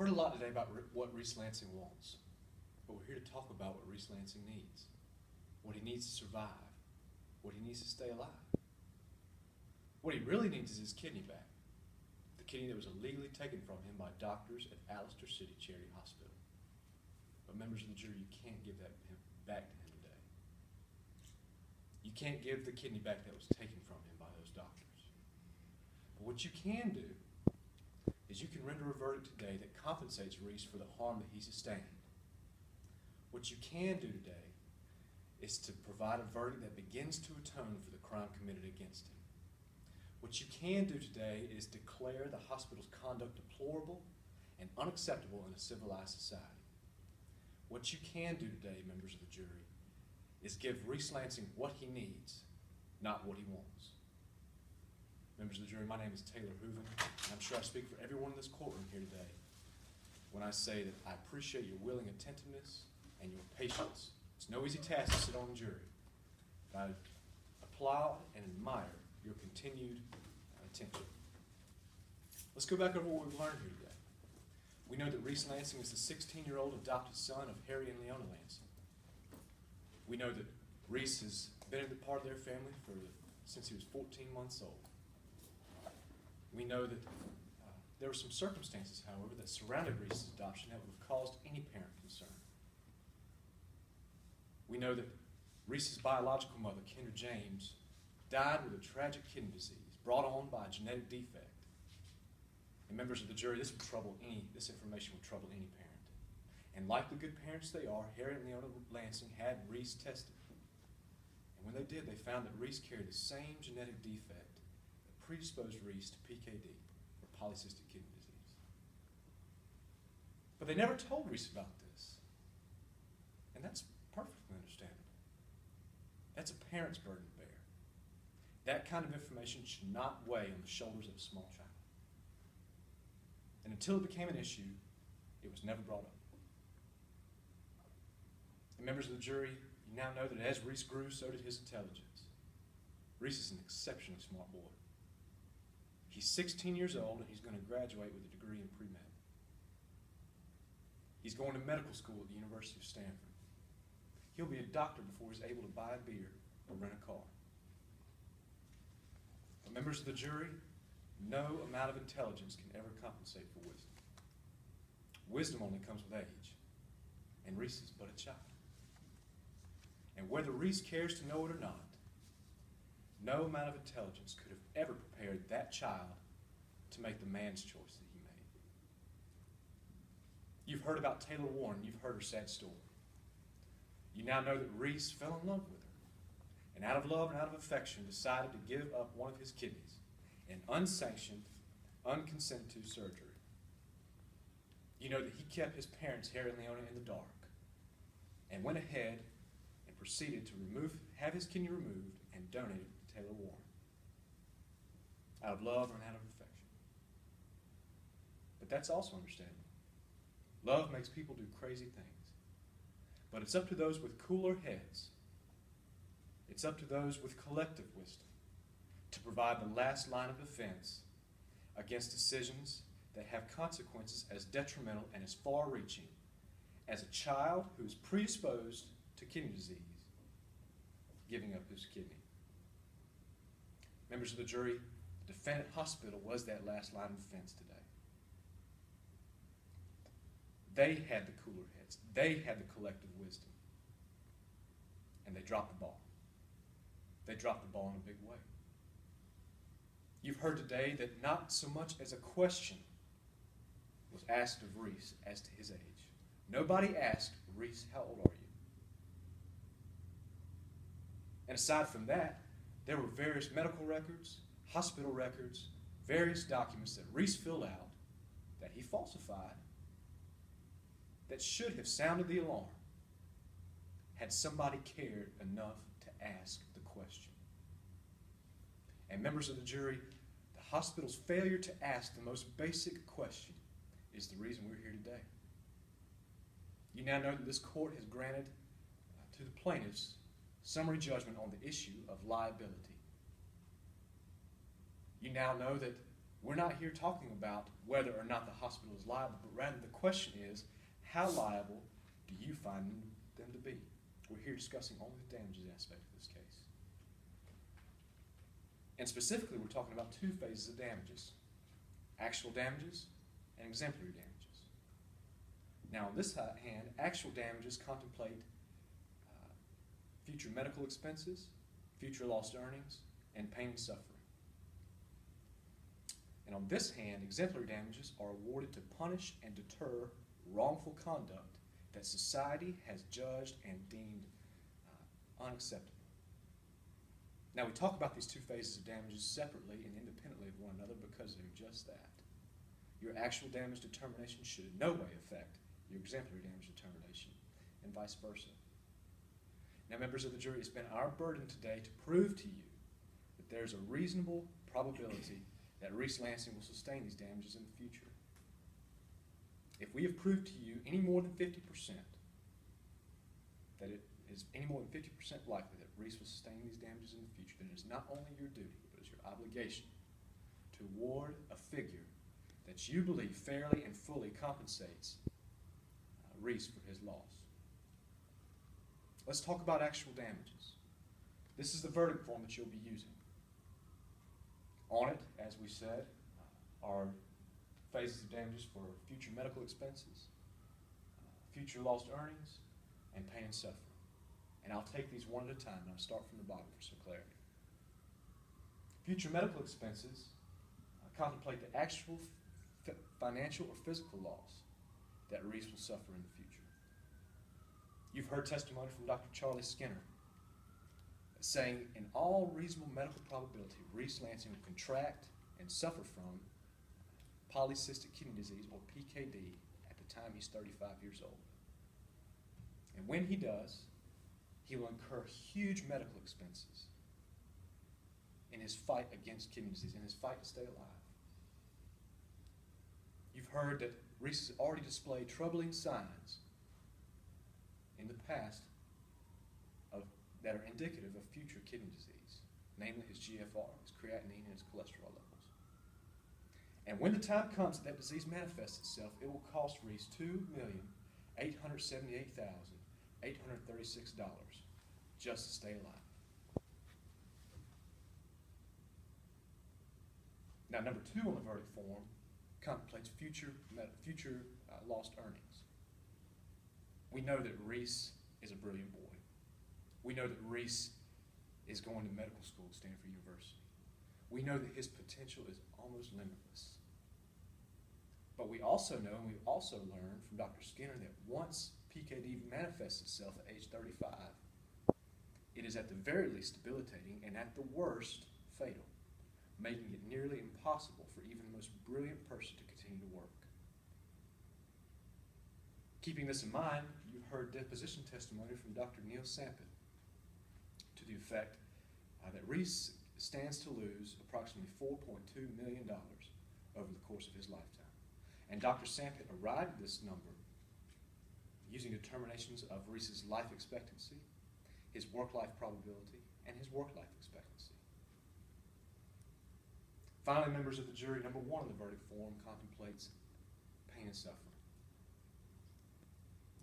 heard a lot today about what Reese Lansing wants, but we're here to talk about what Reese Lansing needs, what he needs to survive, what he needs to stay alive. What he really needs is his kidney back, the kidney that was illegally taken from him by doctors at Allister City Charity Hospital. But members of the jury, you can't give that back to him today. You can't give the kidney back that was taken from him by those doctors. But what you can do is you can render a verdict today that compensates Reese for the harm that he sustained. What you can do today is to provide a verdict that begins to atone for the crime committed against him. What you can do today is declare the hospital's conduct deplorable and unacceptable in a civilized society. What you can do today, members of the jury, is give Reese Lansing what he needs, not what he wants. Members of the jury, my name is Taylor Hooven, and I'm sure I speak for everyone in this courtroom here today when I say that I appreciate your willing attentiveness and your patience. It's no easy task to sit on the jury, but I applaud and admire your continued attention. Let's go back over what we've learned here today. We know that Reese Lansing is the 16-year-old adopted son of Harry and Leona Lansing. We know that Reese has been a part of their family since he was 14 months old. We know that there were some circumstances, however, that surrounded Reese's adoption that would have caused any parent concern. We know that Reese's biological mother, Kendra James, died with a tragic kidney disease brought on by a genetic defect. And members of the jury, this information would trouble any parent. And like the good parents they are, Harry and Leona Lansing had Reese tested. And when they did, they found that Reese carried the same genetic defect that predisposed Reese to PKD, or polycystic kidney disease. But they never told Reese about this. And that's perfectly understandable. That's a parent's burden to bear. That kind of information should not weigh on the shoulders of a small child. And until it became an issue, it was never brought up. And members of the jury, you now know that as Reese grew, so did his intelligence. Reese is an exceptionally smart boy. He's 16 years old, and he's going to graduate with a degree in pre-med. He's going to medical school at the University of Stanford. He'll be a doctor before he's able to buy a beer or rent a car. But members of the jury, no amount of intelligence can ever compensate for wisdom. Wisdom only comes with age, and Reese is but a child. And whether Reese cares to know it or not, no amount of intelligence could have ever prepared that child to make the man's choice that he made. You've heard about Taylor Warren. You've heard her sad story. You now know that Reese fell in love with her, and out of love and out of affection decided to give up one of his kidneys in unsanctioned, unconsented to surgery. You know that he kept his parents, Harry and Leona, in the dark, and went ahead and proceeded to have his kidney removed and donated to Taylor Warren, out of love and out of affection. But that's also understandable. Love makes people do crazy things. But it's up to those with cooler heads, it's up to those with collective wisdom, to provide the last line of defense against decisions that have consequences as detrimental and as far-reaching as a child who is predisposed to kidney disease giving up his kidney. Members of the jury, the defendant hospital was that last line of defense today. They had the cooler heads. They had the collective wisdom. And they dropped the ball. They dropped the ball in a big way. You've heard today that not so much as a question was asked of Reese as to his age. Nobody asked Reese, how old are you? And aside from that, there were various medical records, hospital records, various documents that Reese filled out that he falsified that should have sounded the alarm had somebody cared enough to ask the question. And members of the jury, the hospital's failure to ask the most basic question is the reason we're here today. You now know that this court has granted to the plaintiffs summary judgment on the issue of liability. You now know that We're not here talking about whether or not the hospital is liable, but rather the question is, how liable do you find them to be? We're here discussing only the damages aspect of this case. And specifically, we're talking about two phases of damages: actual damages and exemplary damages. Now, on this hand, actual damages contemplate future medical expenses, future lost earnings, and pain and suffering. And on this hand, exemplary damages are awarded to punish and deter wrongful conduct that society has judged and deemed unacceptable. Now, we talk about these two phases of damages separately and independently of one another because they're just that. Your actual damage determination should in no way affect your exemplary damage determination, and vice versa. Now, members of the jury, it's been our burden today to prove to you that there's a reasonable probability that Reese Lansing will sustain these damages in the future. If we have proved to you any more than 50%, that it is any more than 50% likely that Reese will sustain these damages in the future, then it is not only your duty, but it's your obligation to award a figure that you believe fairly and fully compensates Reese for his loss. Let's talk about actual damages. This is the verdict form that you'll be using. On it, as we said, are phases of damages for future medical expenses, future lost earnings, and pain and suffering. And I'll take these one at a time, and I'll start from the bottom for some clarity. Future medical expenses contemplate the actual financial or physical loss that Reese will suffer in the future. You've heard testimony from Dr. Charlie Skinner saying, in all reasonable medical probability, Reese Lansing will contract and suffer from polycystic kidney disease, or PKD, at the time he's 35 years old. And when he does, he will incur huge medical expenses in his fight against kidney disease, in his fight to stay alive. You've heard that Reese has already displayed troubling signs in the past that are indicative of future kidney disease, namely his GFR, his creatinine, and his cholesterol levels. And when the time comes that that disease manifests itself, it will cost Reese $2,878,836 just to stay alive. Now, number two on the verdict form contemplates future lost earnings. We know that Reese is a brilliant boy. We know that Reese is going to medical school at Stanford University. We know that his potential is almost limitless. But we also know, and we've also learned from Dr. Skinner, that once PKD manifests itself at age 35, it is at the very least debilitating and at the worst fatal, making it nearly impossible for even the most brilliant person to continue to work. Keeping this in mind, you've heard deposition testimony from Dr. Neil Sampit to the effect that Reese stands to lose approximately $4.2 million over the course of his lifetime. And Dr. Sampit arrived at this number using determinations of Reese's life expectancy, his work-life probability, and his work-life expectancy. Finally, members of the jury, number one on the verdict form contemplates pain and suffering.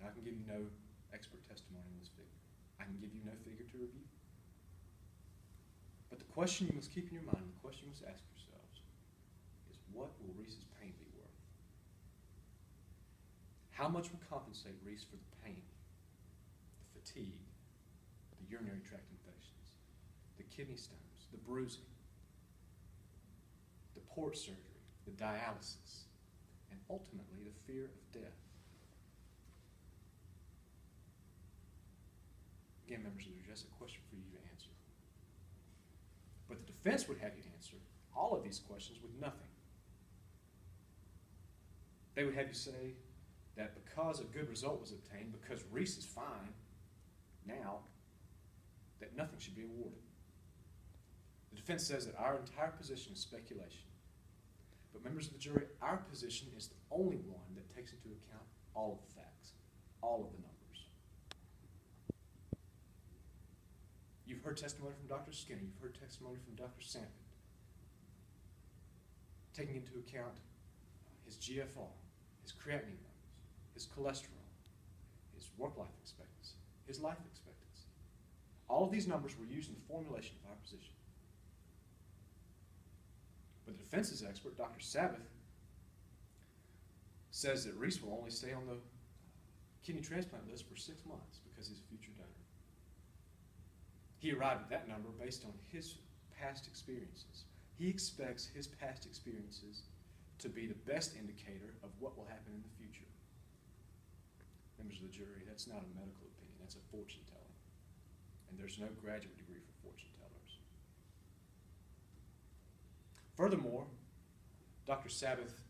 Now, I can give you no expert testimony on this figure. I can give you no figure to review. But the question you must keep in your mind, the question you must ask yourselves, is what will Reese's pain be worth? How much will compensate Reese for the pain, the fatigue, the urinary tract infections, the kidney stones, the bruising, the port surgery, the dialysis, and ultimately the fear of death? Again, members of the jury, that's a question for you to answer. But the defense would have you answer all of these questions with nothing. They would have you say that because a good result was obtained, because Reese is fine now, that nothing should be awarded. The defense says that our entire position is speculation. But members of the jury, our position is the only one that takes into account all of the facts, all of the numbers. You've heard testimony from Dr. Skinner. You've heard testimony from Dr. Sampit. taking into account his GFR, his creatinine levels, his cholesterol, his work-life expectancy, his life expectancy. All of these numbers were used in the formulation of our position. But the defense's expert, Dr. Sabbath, says that Reese will only stay on the kidney transplant list for 6 months because he's a future donor. He arrived at that number based on his past experiences. He expects his past experiences to be the best indicator of what will happen in the future. Members of the jury, that's not a medical opinion, that's a fortune telling. And there's no graduate degree for fortune tellers. Furthermore, Dr. Sabbath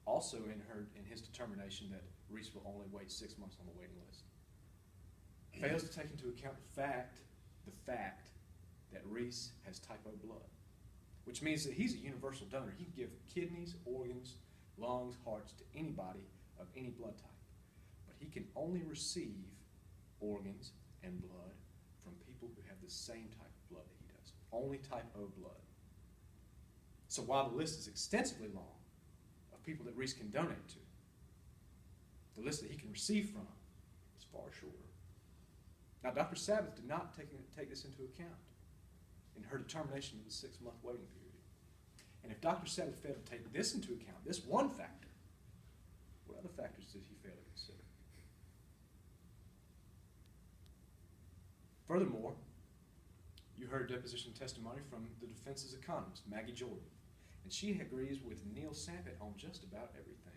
also in his determination that Reese will only wait 6 months on the waiting list, fails to take into account the fact that Reese has type O blood, which means that he's a universal donor. He can give kidneys, organs, lungs, hearts to anybody of any blood type. But he can only receive organs and blood from people who have the same type of blood that he does. Only type O blood. So while the list is extensively long of people that Reese can donate to, the list that he can receive from is far shorter. Now, Dr. Sabbath did not take this into account in her determination of the 6-month waiting period. And if Dr. Sabbath failed to take this into account, this one factor, what other factors did he fail to consider? Furthermore, you heard deposition testimony from the defense's economist, Maggie Jordan, and she agrees with Neil Sampett on just about everything.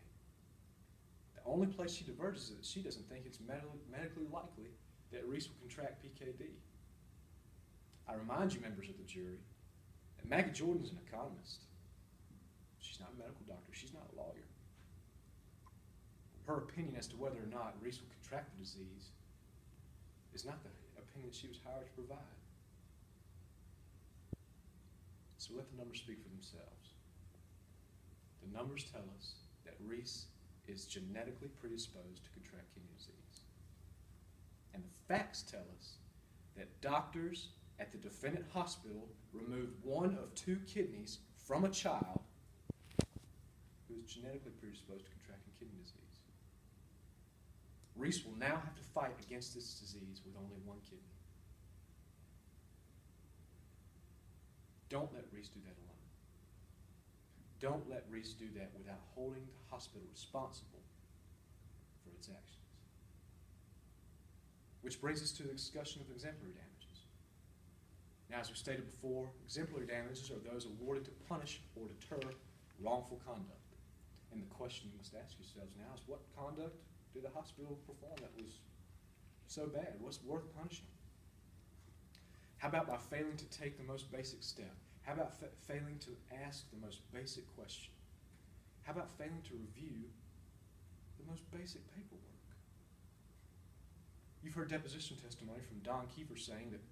The only place she diverges is that she doesn't think it's medically likely that Reese will contract PKD. I remind you, members of the jury, that Maggie Jordan is an economist. She's not a medical doctor. She's not a lawyer. Her opinion as to whether or not Reese will contract the disease is not the opinion that she was hired to provide. So let the numbers speak for themselves. The numbers tell us that Reese is genetically predisposed to contract kidney disease. And the facts tell us that doctors at the defendant hospital removed 1 of 2 kidneys from a child who is genetically predisposed to contracting kidney disease. Reese will now have to fight against this disease with only 1 kidney. Don't let Reese do that alone. Don't let Reese do that without holding the hospital responsible for its actions. Which brings us to the discussion of exemplary damages. Now, as we stated before, exemplary damages are those awarded to punish or deter wrongful conduct. And the question you must ask yourselves now is, what conduct did the hospital perform that was so bad? What's worth punishing? How about by failing to take the most basic step? How about failing to ask the most basic question? How about failing to review the most basic paperwork? You've heard deposition testimony from Don Kiefer saying that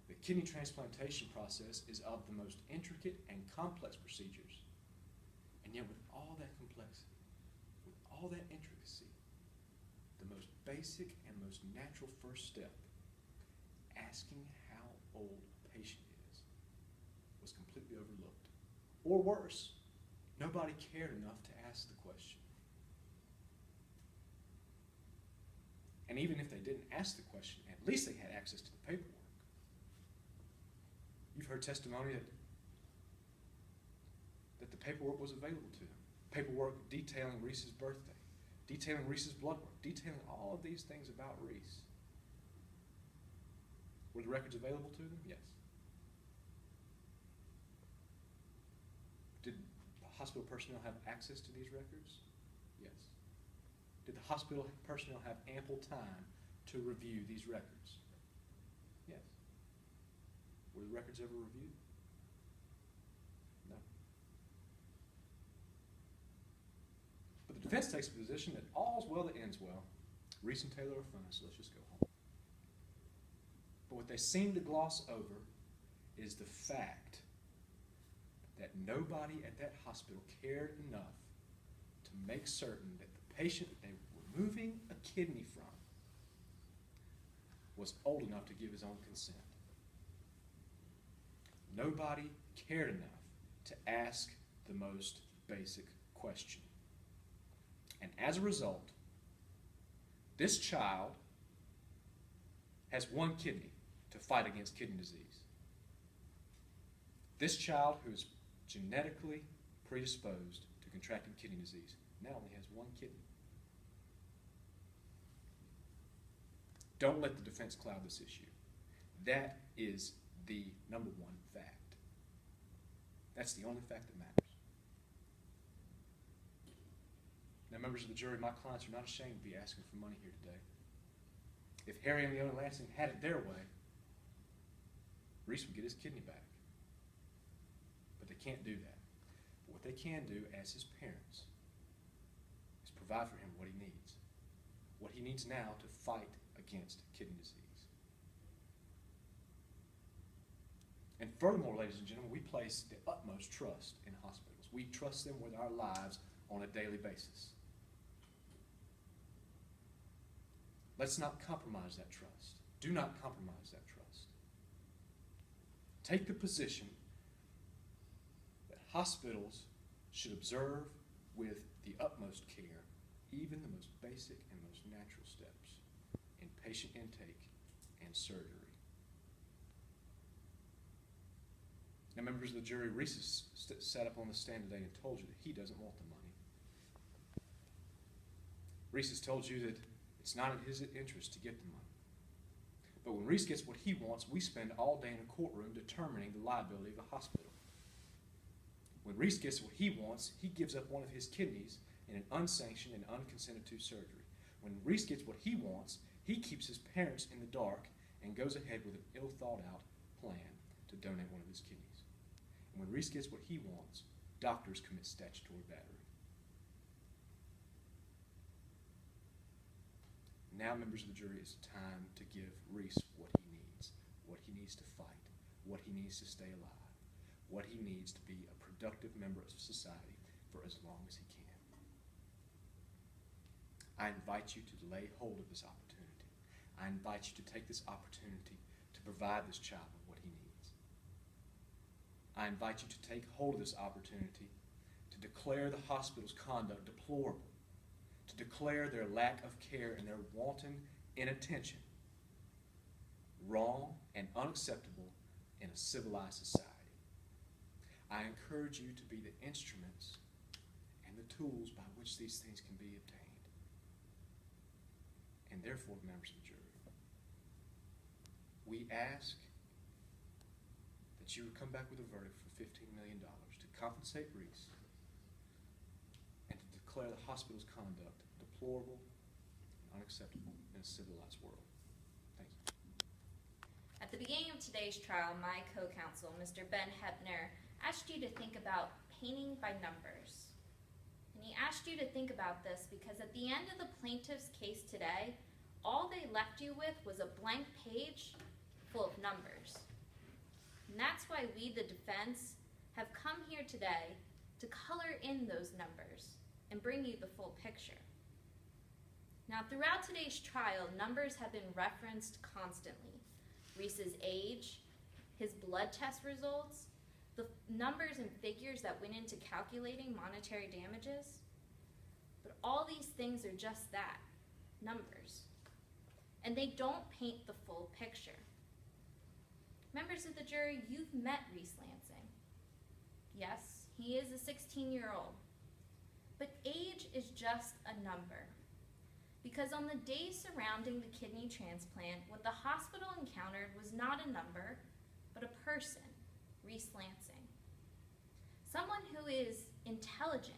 the kidney transplantation process is of the most intricate and complex procedures. And yet with all that complexity, with all that intricacy, the most basic and most natural first step, asking how old a patient is, was completely overlooked. Or worse, nobody cared enough to ask the question. And even if they didn't ask the question, at least they had access to the paperwork. You've heard testimony that the paperwork was available to them. Paperwork detailing Reese's birthday, detailing Reese's blood work, detailing all of these things about Reese. Were the records available to them? Yes. Did the hospital personnel have access to these records? Yes. Did the hospital personnel have ample time to review these records? Yes. Were the records ever reviewed? No. But the defense takes a position that all's well that ends well. Reese and Taylor are fine, so let's just go home. But what they seem to gloss over is the fact that nobody at that hospital cared enough to make certain that the patient that they were removing a kidney from was old enough to give his own consent. Nobody cared enough to ask the most basic question. And as a result, this child has one kidney to fight against kidney disease. This child who is genetically predisposed to contracting kidney disease now only has one kidney. Don't let the defense cloud this issue. That is the number one fact. That's the only fact that matters. Now, members of the jury, my clients are not ashamed to be asking for money here today. If Harry and Leona Lansing had it their way, Reese would get his kidney back. But they can't do that. But what they can do as his parents is provide for him what he needs. What he needs now to fight against kidney disease. And furthermore, ladies and gentlemen, we place the utmost trust in hospitals. We trust them with our lives on a daily basis. Let's not compromise that trust. Do not compromise that trust. Take the position that hospitals should observe with the utmost care even the most basic and most natural steps in patient intake and surgery. Now, members of the jury, Reese sat up on the stand today and told you that he doesn't want the money. Reese has told you that it's not in his interest to get the money. But when Reese gets what he wants, we spend all day in a courtroom determining the liability of the hospital. When Reese gets what he wants, he gives up one of his kidneys in an unsanctioned and unconsented to surgery. When Reese gets what he wants, he keeps his parents in the dark and goes ahead with an ill-thought-out plan to donate one of his kidneys. And when Reese gets what he wants, doctors commit statutory battery. Now, members of the jury, it's time to give Reese what he needs to fight, what he needs to stay alive, what he needs to be a productive member of society for as long as he can. I invite you to lay hold of this opportunity. I invite you to take this opportunity to provide this child with what he needs. I invite you to take hold of this opportunity to declare the hospital's conduct deplorable, to declare their lack of care and their wanton inattention wrong and unacceptable in a civilized society. I encourage you to be the instruments and the tools by which these things can be obtained. And therefore, members of the jury, we ask that you would come back with a verdict for $15 million to compensate Reese and to declare the hospital's conduct deplorable and unacceptable in a civilized world. Thank you. At the beginning of today's trial, my co-counsel, Mr. Ben Hepner, asked you to think about painting by numbers. And he asked you to think about this because at the end of the plaintiff's case today, all they left you with was a blank page full of numbers. And that's why we, the defense, have come here today to color in those numbers and bring you the full picture. Now, throughout today's trial, numbers have been referenced constantly. Reese's age, his blood test results, the numbers and figures that went into calculating monetary damages. But all these things are just that, numbers. And they don't paint the full picture. Members of the jury, you've met Reese Lansing. Yes, he is a 16-year-old. But age is just a number. Because on the days surrounding the kidney transplant, what the hospital encountered was not a number, but a person, Reese Lansing. Someone who is intelligent,